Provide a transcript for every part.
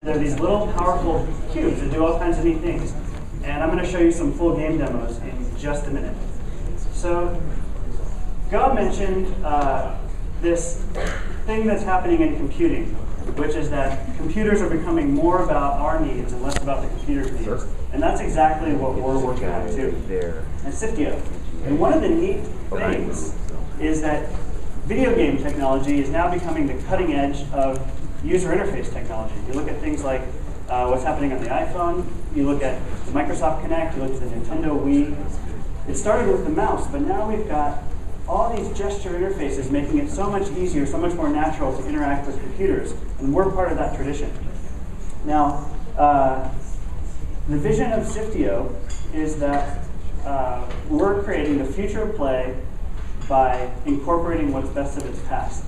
They're these little powerful cubes that do all kinds of neat things. And I'm going to show you some full game demos in just a minute. So, God mentioned this thing that's happening in computing, which is that computers are becoming more about our needs and less about the computer's needs. And that's exactly what we're working on too at Sifteo. And one of the neat things is that video game technology is now becoming the cutting edge of user interface technology. You look at things like what's happening on the iPhone, you look at the Microsoft Kinect, you look at the Nintendo Wii. It started with the mouse, but now we've got all these gesture interfaces making it so much easier, so much more natural to interact with computers, and we're part of that tradition. Now, the vision of Sifteo is that we're creating the future of play by incorporating what's best of its past.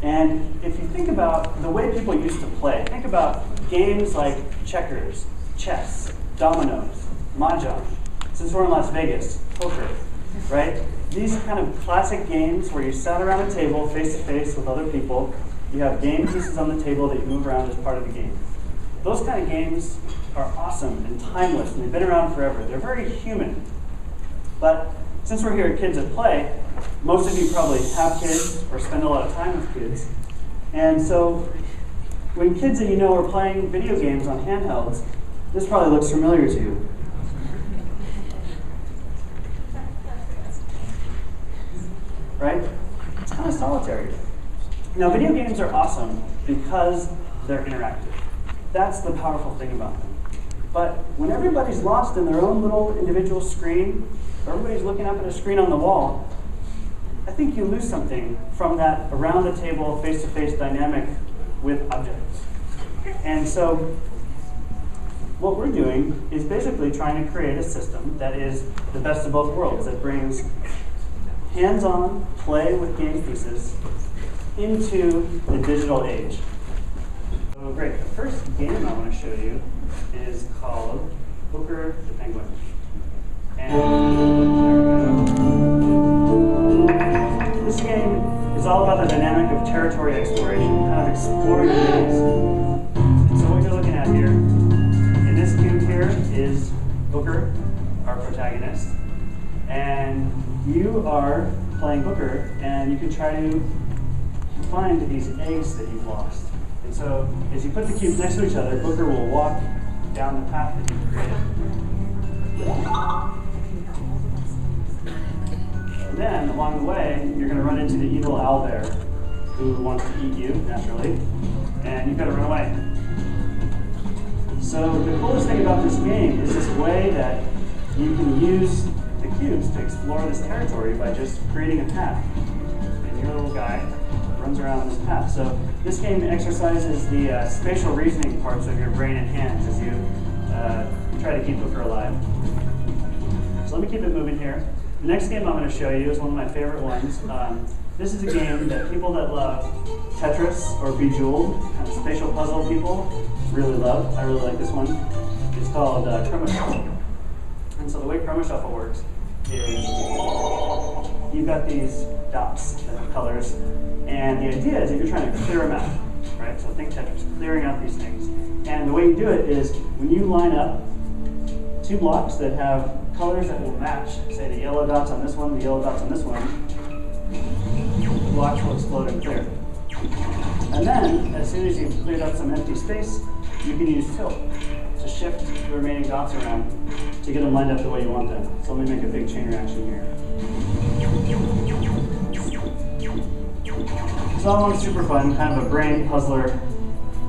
And if you think about the way people used to play, think about games like checkers, chess, dominoes, mahjong. Since we're in Las Vegas, poker, right? These kind of classic games where you sat around a table face to face with other people, you have game pieces on the table that you move around as part of the game. Those kind of games are awesome and timeless, and they've been around forever. They're very human. But since we're here at Kids at Play, most of you probably have kids or spend a lot of time with kids. And so when kids that you know are playing video games on handhelds, this probably looks familiar to you. Right? It's kind of solitary. Now, video games are awesome because they're interactive. That's the powerful thing about them. But when everybody's lost in their own little individual screen, or everybody's looking up at a screen on the wall, I think you lose something from that around the table, face-to-face dynamic with objects. And so what we're doing is basically trying to create a system that is the best of both worlds, that brings hands-on play with game pieces into the digital age. So great, the first game I want to show you is called Booker the Penguin. And this game is all about the dynamic of territory exploration, kind of exploring things. So what you're looking at here, in this cube here is Booker, our protagonist. And you are playing Booker, and you can try to find these eggs that you've lost. And so as you put the cubes next to each other, Booker will walk down the path that you've created. And then, along the way, you're going to run into the evil owlbear, who wants to eat you, naturally, and you've got to run away. So the coolest thing about this game is this way that you can use the cubes to explore this territory by just creating a path. And your little guy runs around on this path. So this game exercises the spatial reasoning parts of your brain and hands as you try to keep Booker alive. So let me keep it moving here. The next game I'm going to show you is one of my favorite ones. This is a game that people that love Tetris or Bejeweled, kind of spatial puzzle people, really love. I really like this one. It's called Chroma Shuffle. And so the way Chroma Shuffle works is you've got these dots that have colors, and the idea is that you're trying to clear them out, right? So think Tetris, clearing out these things. And the way you do it is when you line up two blocks that have colors that will match, say the yellow dots on this one, the yellow dots on this one, the blocks will explode and clear. And then, as soon as you've cleared up some empty space, you can use tilt to shift the remaining dots around to get them lined up the way you want them. So let me make a big chain reaction here. So that one's super fun, kind of a brain puzzler,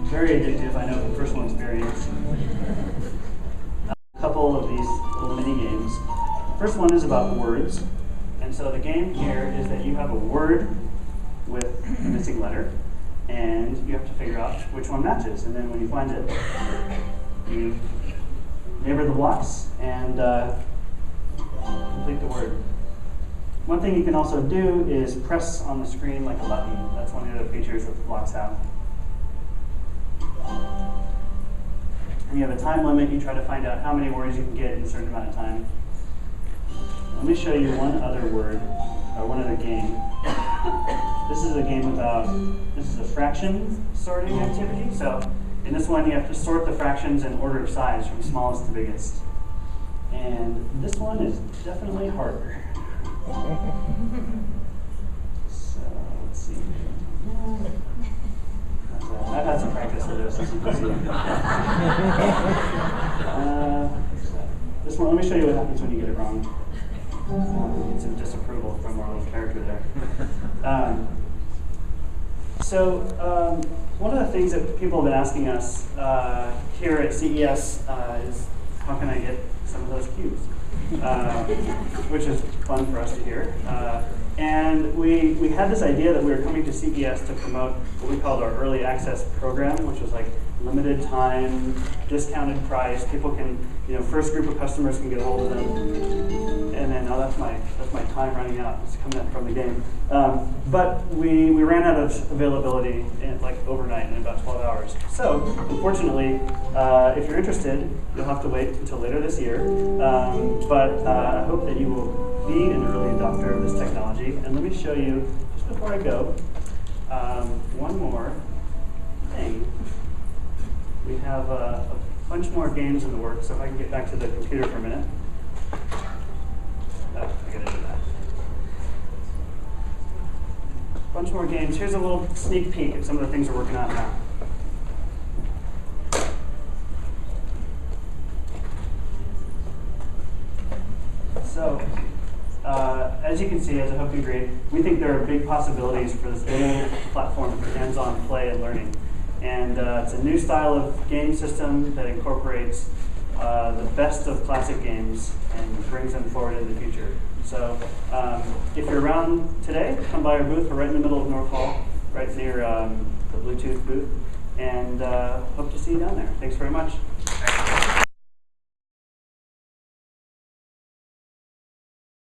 very addictive, I know from personal experience. A couple of these little mini games. First one is about words. And so the game here is that you have a word with a missing letter, and you have to figure out which one matches. And then when you find it, you neighbor the blocks and complete the word. One thing you can also do is press on the screen like a button. That's one of the other features that the blocks have. And you have a time limit. You try to find out how many words you can get in a certain amount of time. Let me show you one other word, or one other game. This is a game about, this is a fraction sorting activity. So In this one, you have to sort the fractions in order of size from smallest to biggest. And this one is definitely harder. So let's see. I've had some practice with this. This one, let me show you what happens when you get it wrong. Need some disapproval from our little character there. One of the things that people have been asking us here at CES is, how can I get some of those cubes? Which is fun for us to hear. And we had this idea that we were coming to CES to promote what we called our early access program, which was like limited time, discounted price. People can, first group of customers can get a hold of them. And then, oh, that's my time running out. It's coming up from the game. But we ran out of availability overnight in about 12 hours. So unfortunately, if you're interested, you'll have to wait until later this year. But I hope that you will be an early adopter of this technology. And let me show you, just before I go, one more thing. We have a bunch more games in the works, so if I can get back to the computer for a minute. Oh, I gotta do that. A bunch more games. Here's a little sneak peek at some of the things we're working on now. So, as you can see, as I hope you agree, we think there are big possibilities for this new platform for hands-on play and learning. And it's a new style of game system that incorporates the best of classic games and brings them forward in the future. So if you're around today, come by our booth. We're right in the middle of North Hall, right near the Bluetooth booth. And hope to see you down there. Thanks very much.